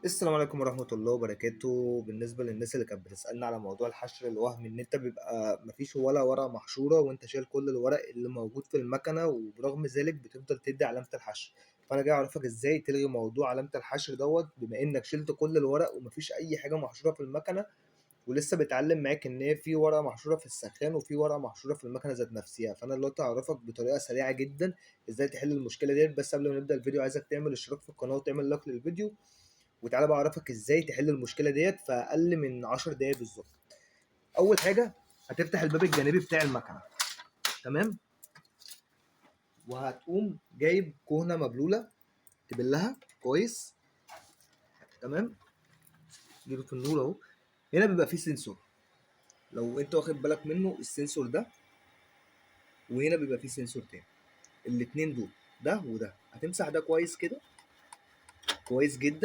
السلام عليكم ورحمة الله وبركاته. بالنسبة للناس اللي كانت بتسألنا على موضوع الحشر الوهمي، إن أنت بيبقى مفيش ولا ورقة محشورة وأنت شايل كل الورق اللي موجود في المكنة، وبرغم ذلك بتفضل تدي علامة الحشر. فأنا جاي أعرفك إزاي تلغي موضوع علامة الحشر دوت، بما إنك شلت كل الورق ومفيش أي حاجة محشورة في المكنة، ولسه بتعلم معاك إن هي في ورقة محشورة في السخان وفي ورقة محشورة في المكنة ذات نفسها. فأنا دلوقتي هعرفك بطريقة سريعة جدا إزاي تحل المشكلة ديت. بس قبل ما نبدأ الفيديو عايزك تعمل اشتراك في القناة وتعمل لايك للفيديو، وتعالى بقى اعرفك ازاي تحل المشكله ديت في اقل من 10 دقايق بالظبط. اول حاجه هتفتح الباب الجانبي بتاع المكنه، تمام، وهتقوم جايب كهنه مبلوله تبلها كويس، تمام. جيبه في النور اهو. هنا بيبقى فيه سنسور، لو انت واخد بالك منه السنسور ده، وهنا بيبقى فيه سنسور تاني. الاتنين دول، ده وده، هتمسح ده كويس كده، كويس جدا.